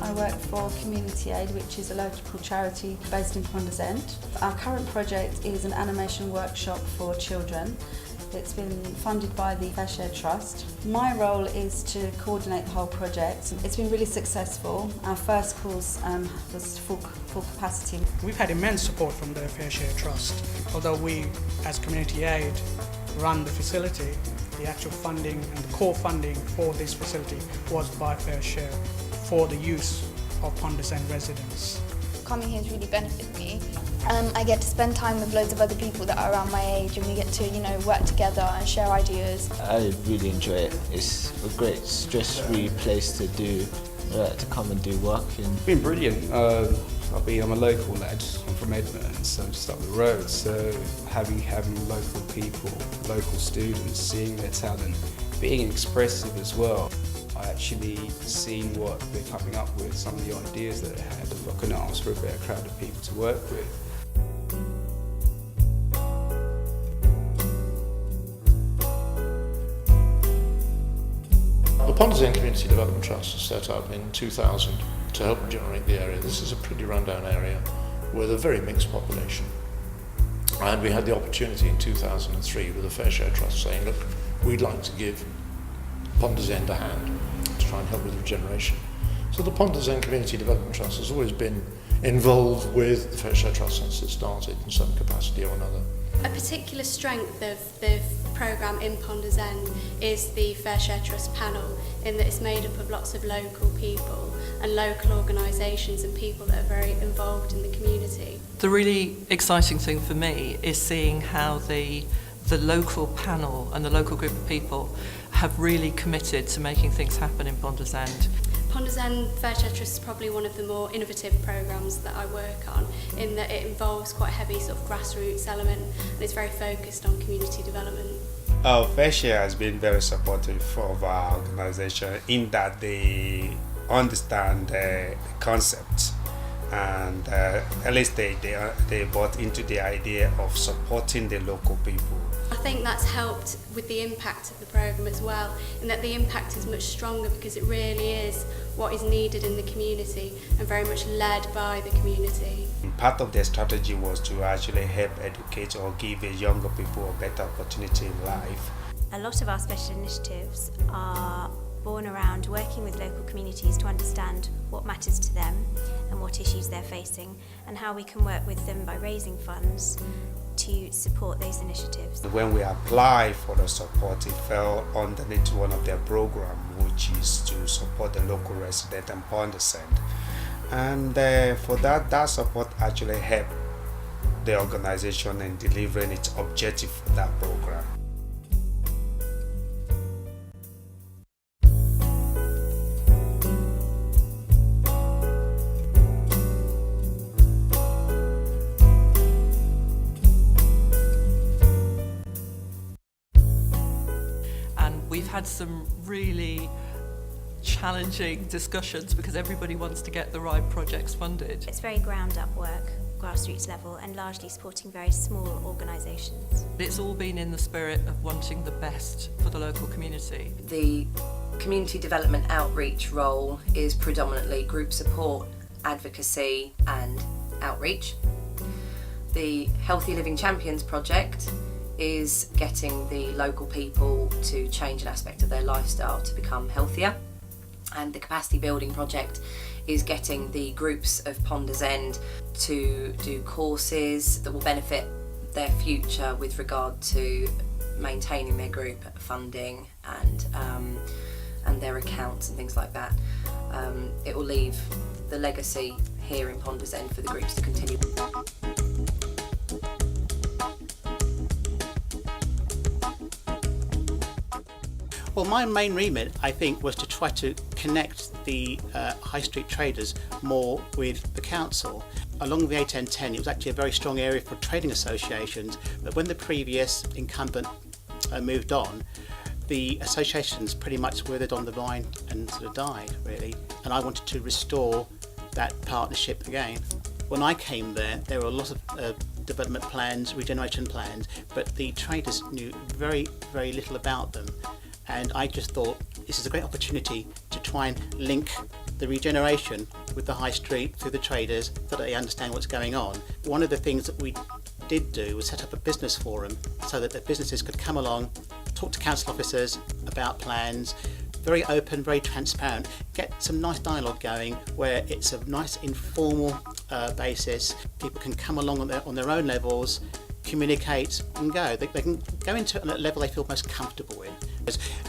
I work for Community Aid, which is a local charity based in Ponders End. Our current project is an animation workshop for children. It's been funded by the Fair Share Trust. My role is to coordinate the whole project. It's been really successful. Our first course was full capacity. We've had immense support from the Fair Share Trust. Although we, as Community Aid, run the facility, the actual funding and the core funding for this facility was by Fair Share for the use of Ponders End residents. Coming here has really benefited me. I get to spend time with loads of other people that are around my age, and we get to, work together and share ideas. I really enjoy it. It's a great stress-free place to to come and do work. It's been brilliant. I'm a local lad. I'm from Edmonton, so I'm just up the road. So having local people, local students, seeing their talent, being expressive as well. I actually seen what they're coming up with, some of the ideas that they had. I couldn't ask for a better crowd of people to work with. The Ponders End Community Development Trust was set up in 2000 to help regenerate the area. This is a pretty rundown area with a very mixed population. And we had the opportunity in 2003 with the Fair Share Trust saying, look, we'd like to give Ponders End a hand to try and help with regeneration. So the Ponders End Community Development Trust has always been involved with the Fair Share Trust since it started in some capacity or another. A particular strength of the programme in Ponders End is the Fair Share Trust panel, in that it's made up of lots of local people and local organisations and people that are very involved in the community. The really exciting thing for me is seeing how the local panel and the local group of people have really committed to making things happen in Ponders End. Ponders End Fair Share Trust is probably one of the more innovative programmes that I work on, in that it involves quite a heavy sort of grassroots element and it's very focused on community development. Fair Share has been very supportive of our organisation in that they understand the concept, and at least they bought into the idea of supporting the local people. I think that's helped with the impact of the programme as well, in that the impact is much stronger because it really is what is needed in the community and very much led by the community. Part of their strategy was to actually help educate or give younger people a better opportunity in life. A lot of our special initiatives are born around working with local communities to understand what matters to them and what issues they're facing, and how we can work with them by raising funds to support those initiatives. When we applied for the support, it fell underneath one of their programs, which is to support the local resident and Ponders End. And for that support actually helped the organisation in delivering its objective for that program. We've had some really challenging discussions because everybody wants to get the right projects funded. It's very ground up work, grassroots level, and largely supporting very small organisations. It's all been in the spirit of wanting the best for the local community. The community development outreach role is predominantly group support, advocacy and outreach. The Healthy Living Champions project is getting the local people to change an aspect of their lifestyle to become healthier, and the capacity building project is getting the groups of Ponders End to do courses that will benefit their future with regard to maintaining their group funding and their accounts and things like that. It will leave the legacy here in Ponders End for the groups to continue. Well, my main remit, I think, was to try to connect the high street traders more with the council. Along the A1010, it was actually a very strong area for trading associations, but when the previous incumbent moved on, the associations pretty much withered on the vine and sort of died, really. And I wanted to restore that partnership again. When I came there were a lot of development plans, regeneration plans, but the traders knew very, very little about them. And I just thought this is a great opportunity to try and link the regeneration with the high street through the traders so that they understand what's going on. One of the things that we did do was set up a business forum so that the businesses could come along, talk to council officers about plans, very open, very transparent, get some nice dialogue going where it's a nice informal basis. People can come along on their own levels, communicate and go. They can go into it at a level they feel most comfortable in.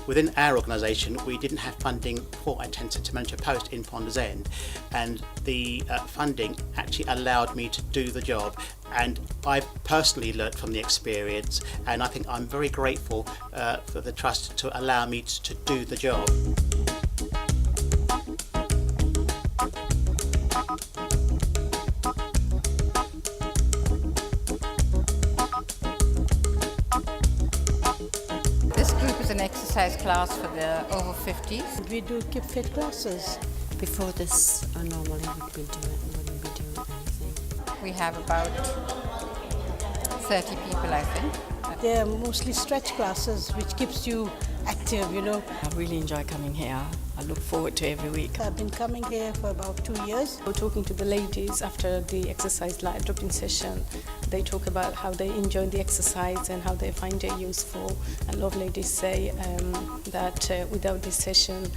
Within our organisation, we didn't have funding for Attend to Manage a Post in Ponders End, and the funding actually allowed me to do the job. And I've personally learnt from the experience, and I think I'm very grateful for the Trust to allow me to do the job. An exercise class for the over 50s. We do keep fit classes. Before this, normally wouldn't be doing anything. We have about 30 people, I think. They're mostly stretch classes, which keeps you active, you know. I really enjoy coming here. I look forward to every week. I've been coming here for about 2 years. We're talking to the ladies after the exercise light drop-in session. They talk about how they enjoy the exercise and how they find it useful. And a lot of ladies say that without this session,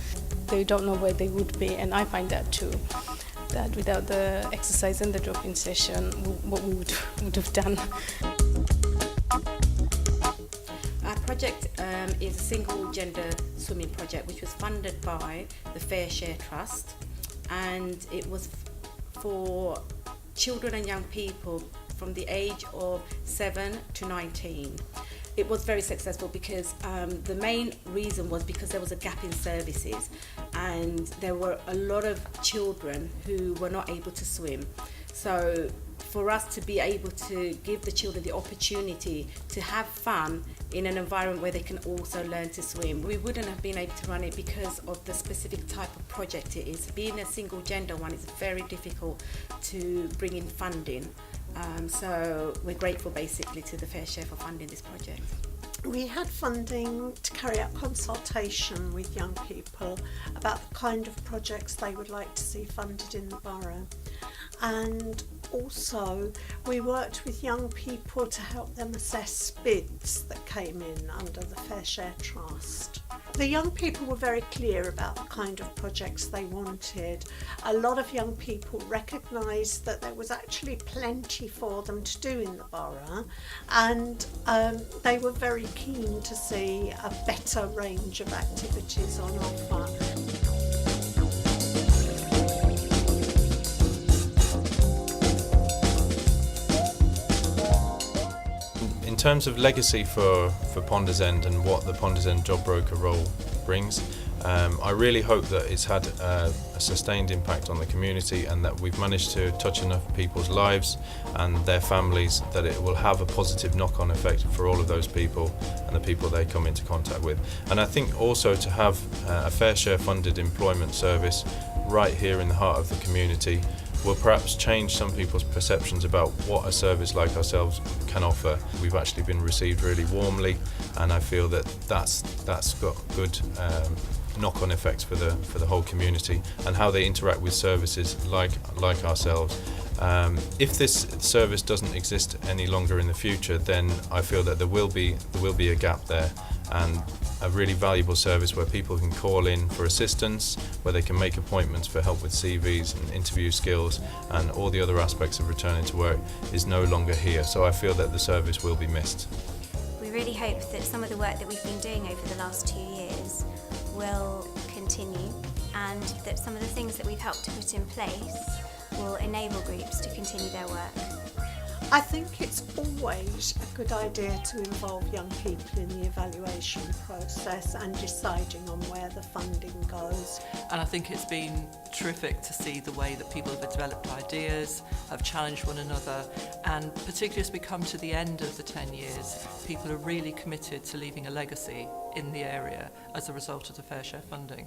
they don't know where they would be. And I find that too, that without the exercise and the drop-in session, what we would have done. Our project is a single gender swimming project which was funded by the Fair Share Trust, and it was for children and young people from the age of 7 to 19. It was very successful because the main reason was because there was a gap in services and there were a lot of children who were not able to swim. So for us to be able to give the children the opportunity to have fun in an environment where they can also learn to swim, we wouldn't have been able to run it because of the specific type of project it is. Being a single gender one, it's very difficult to bring in funding. So we're grateful basically to the Fair Share for funding this project. We had funding to carry out consultation with young people about the kind of projects they would like to see funded in the borough. And also we worked with young people to help them assess bids that came in under the Fair Share Trust. The young people were very clear about the kind of projects they wanted. A lot of young people recognised that there was actually plenty for them to do in the borough, and they were very keen to see a better range of activities on offer. In terms of legacy for Ponders End and what the Ponders End job broker role brings, I really hope that it's had a sustained impact on the community and that we've managed to touch enough people's lives and their families that it will have a positive knock-on effect for all of those people and the people they come into contact with. And I think also to have a Fair Share funded employment service right here in the heart of the community will perhaps change some people's perceptions about what a service like ourselves can offer. We've actually been received really warmly, and I feel that that's got good knock-on effects for the whole community and how they interact with services like ourselves. If this service doesn't exist any longer in the future, then I feel that there will be a gap there, and a really valuable service where people can call in for assistance, where they can make appointments for help with CVs and interview skills and all the other aspects of returning to work is no longer here. So I feel that the service will be missed. We really hope that some of the work that we've been doing over the last 2 years will continue, and that some of the things that we've helped to put in place will enable groups to continue their work. I think it's always a good idea to involve young people in the evaluation process and deciding on where the funding goes. And I think it's been terrific to see the way that people have developed ideas, have challenged one another, and particularly as we come to the end of the 10 years, people are really committed to leaving a legacy in the area as a result of the Fair Share funding.